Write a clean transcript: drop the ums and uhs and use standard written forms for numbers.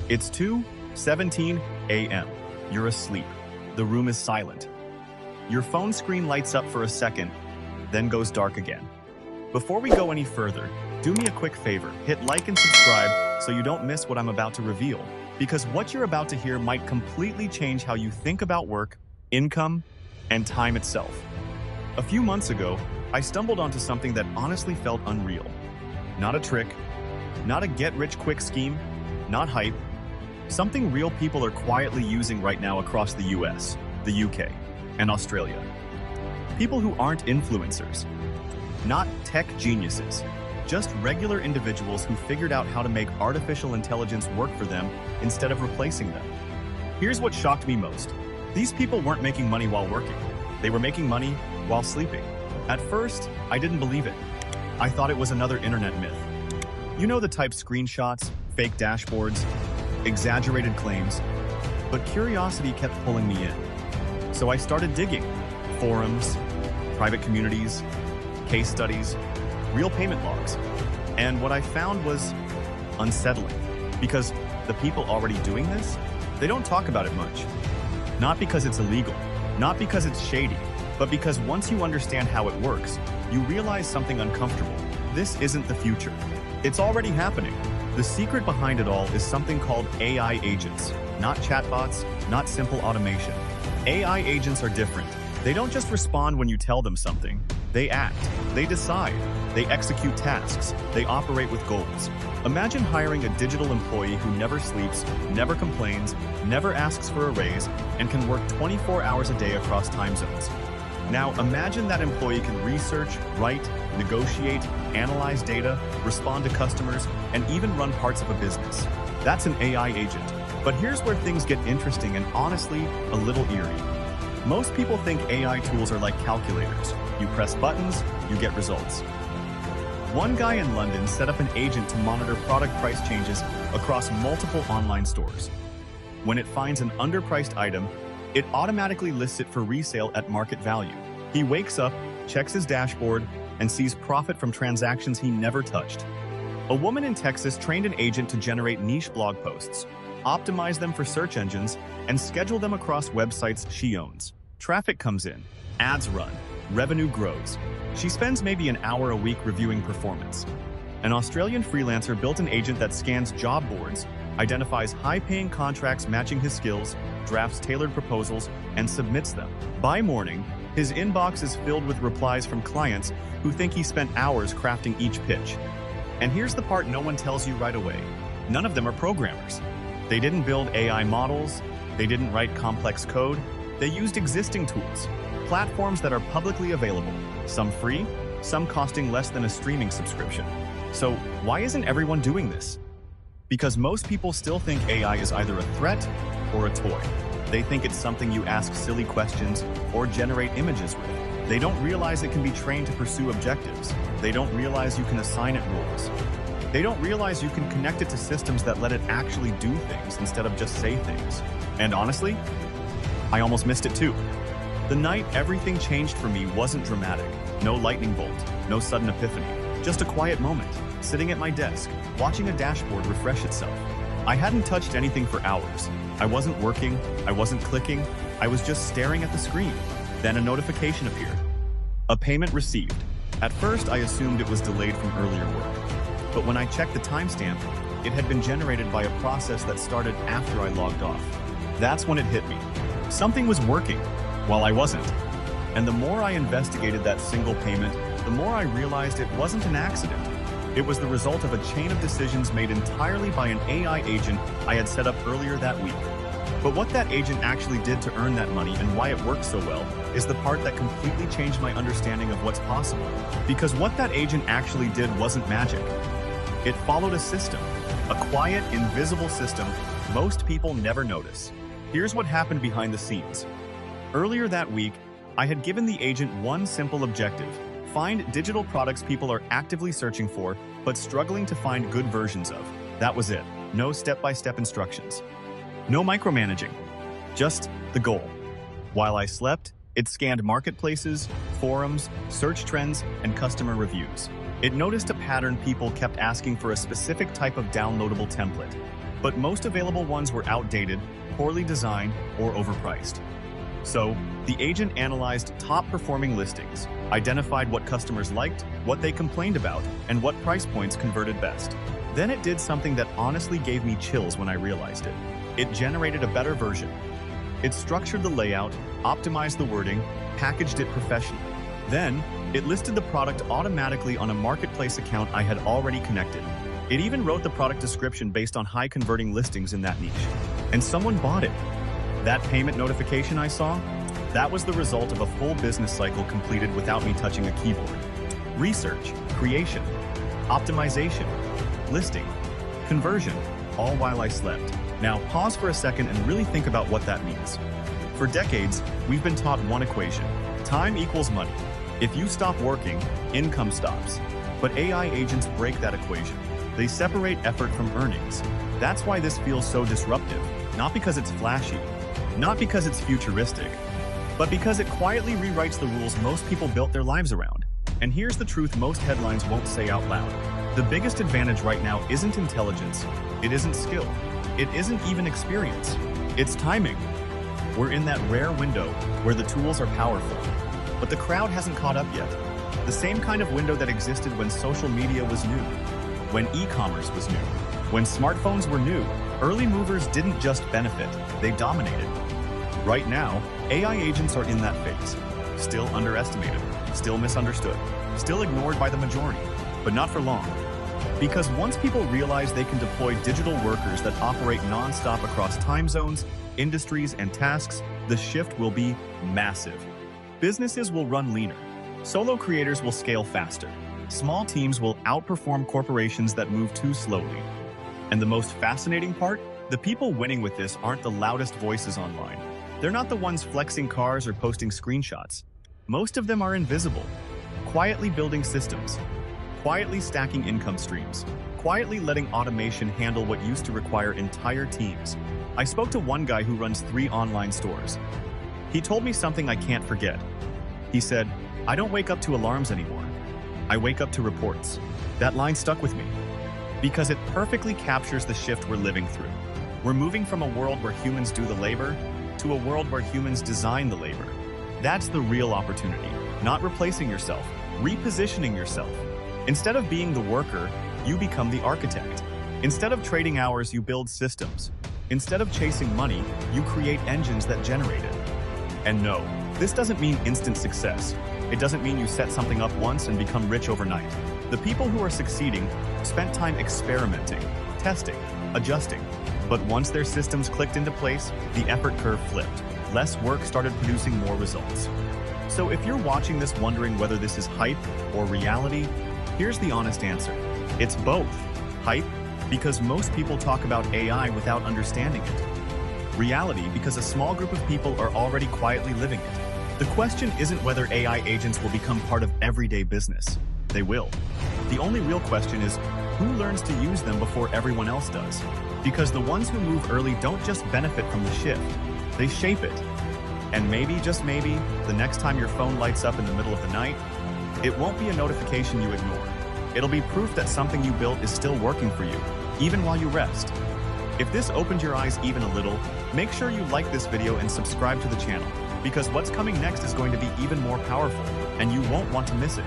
It's 2:17 a.m. You're asleep. The room is silent. Your phone screen lights up for a second, then goes dark again. Before we go any further, do me a quick favor. Hit like and subscribe so you don't miss what I'm about to reveal, because what you're about to hear might completely change how you think about work, income, and time itself. A few months ago, I stumbled onto something that honestly felt unreal. Not a trick, not a get-rich-quick scheme, not hype. Something real people are quietly using right now across the US, the UK, and Australia. People who aren't influencers, not tech geniuses, just regular individuals who figured out how to make artificial intelligence work for them instead of replacing them. Here's what shocked me most. These people weren't making money while working. They were making money while sleeping. At first, I didn't believe it. I thought it was another internet myth. You know the type: screenshots, fake dashboards, exaggerated claims. But curiosity kept pulling me in. So I started digging. Forums, private communities, case studies, real payment logs. And what I found was unsettling. Because the people already doing this, they don't talk about it much. Not because it's illegal, not because it's shady, but because once you understand how it works, you realize something uncomfortable. This isn't the future. It's already happening. The secret behind it all is something called AI agents. Not chatbots, not simple automation. AI agents are different. They don't just respond when you tell them something. They act, they decide, they execute tasks, they operate with goals. Imagine hiring a digital employee who never sleeps, never complains, never asks for a raise, and can work 24 hours a day across time zones. Now imagine that employee can research, write, negotiate, analyze data, respond to customers, and even run parts of a business. That's an AI agent. But here's where things get interesting and honestly, a little eerie. Most people think AI tools are like calculators. You press buttons, you get results. One guy in London set up an agent to monitor product price changes across multiple online stores. When it finds an underpriced item, it automatically lists it for resale at market value. He wakes up, checks his dashboard, and sees profit from transactions he never touched. A woman in Texas trained an agent to generate niche blog posts, optimize them for search engines, and schedule them across websites she owns. Traffic comes in, ads run, revenue grows. She spends maybe an hour a week reviewing performance. An Australian freelancer built an agent that scans job boards, identifies high-paying contracts matching his skills, drafts tailored proposals, and submits them. By morning, his inbox is filled with replies from clients who think he spent hours crafting each pitch. And here's the part no one tells you right away. None of them are programmers. They didn't build AI models, they didn't write complex code, they used existing tools, platforms that are publicly available, some free, some costing less than a streaming subscription. So why isn't everyone doing this? Because most people still think AI is either a threat or a toy. They think it's something you ask silly questions or generate images with. They don't realize it can be trained to pursue objectives. They don't realize you can assign it roles. They don't realize you can connect it to systems that let it actually do things instead of just say things. And honestly, I almost missed it too. The night everything changed for me wasn't dramatic. No lightning bolt, no sudden epiphany. Just a quiet moment, sitting at my desk, watching a dashboard refresh itself. I hadn't touched anything for hours. I wasn't working, I wasn't clicking, I was just staring at the screen. Then a notification appeared. A payment received. At first, I assumed it was delayed from earlier work. But when I checked the timestamp, it had been generated by a process that started after I logged off. That's when it hit me. Something was working, while I wasn't. And the more I investigated that single payment, the more I realized it wasn't an accident. It was the result of a chain of decisions made entirely by an AI agent I had set up earlier that week. But what that agent actually did to earn that money and why it worked so well is the part that completely changed my understanding of what's possible. Because what that agent actually did wasn't magic. It followed a system, a quiet, invisible system most people never notice. Here's what happened behind the scenes. Earlier that week, I had given the agent one simple objective: find digital products people are actively searching for, but struggling to find good versions of. That was it. No step-by-step instructions. No micromanaging. Just the goal. While I slept, it scanned marketplaces, forums, search trends, and customer reviews. It noticed a pattern: people kept asking for a specific type of downloadable template. but most available ones were outdated, poorly designed, or overpriced. So, the agent analyzed top-performing listings, identified what customers liked, what they complained about, and what price points converted best. Then it did something that honestly gave me chills when I realized it. It generated a better version. It structured the layout, optimized the wording, packaged it professionally. Then, it listed the product automatically on a marketplace account I had already connected. It even wrote the product description based on high-converting listings in that niche. And someone bought it. That payment notification I saw, that was the result of a full business cycle completed without me touching a keyboard. Research, creation, optimization, listing, conversion, all while I slept. Now pause for a second and really think about what that means. For decades, we've been taught one equation: time equals money. If you stop working, income stops. But AI agents break that equation. They separate effort from earnings. That's why this feels so disruptive, not because it's flashy, not because it's futuristic, but because it quietly rewrites the rules most people built their lives around. And here's the truth most headlines won't say out loud. The biggest advantage right now isn't intelligence, it isn't skill, it isn't even experience, it's timing. We're in that rare window where the tools are powerful, but the crowd hasn't caught up yet. The same kind of window that existed when social media was new, when e-commerce was new, when smartphones were new. Early movers didn't just benefit, they dominated. Right now, AI agents are in that phase. Still underestimated, still misunderstood, still ignored by the majority, but not for long. Because once people realize they can deploy digital workers that operate non-stop across time zones, industries, and tasks, the shift will be massive. Businesses will run leaner. Solo creators will scale faster. Small teams will outperform corporations that move too slowly. And the most fascinating part? The people winning with this aren't the loudest voices online. They're not the ones flexing cars or posting screenshots. Most of them are invisible, quietly building systems, quietly stacking income streams, quietly letting automation handle what used to require entire teams. I spoke to one guy who runs 3 online stores. He told me something I can't forget. He said, "I don't wake up to alarms anymore. I wake up to reports." That line stuck with me because it perfectly captures the shift we're living through. We're moving from a world where humans do the labor to a world where humans design the labor. That's the real opportunity, not replacing yourself, repositioning yourself. Instead of being the worker, you become the architect. Instead of trading hours, you build systems. Instead of chasing money, you create engines that generate it. And no, this doesn't mean instant success. It doesn't mean you set something up once and become rich overnight. The people who are succeeding spent time experimenting, testing, adjusting. But once their systems clicked into place, the effort curve flipped. Less work started producing more results. So if you're watching this wondering whether this is hype or reality, here's the honest answer. It's both. Hype, because most people talk about AI without understanding it. Reality, because a small group of people are already quietly living it. The question isn't whether AI agents will become part of everyday business. They will. The only real question is, who learns to use them before everyone else does? Because the ones who move early don't just benefit from the shift, they shape it. And maybe, just maybe, the next time your phone lights up in the middle of the night, it won't be a notification you ignore. It'll be proof that something you built is still working for you, even while you rest. If this opened your eyes even a little, make sure you like this video and subscribe to the channel, because what's coming next is going to be even more powerful, and you won't want to miss it.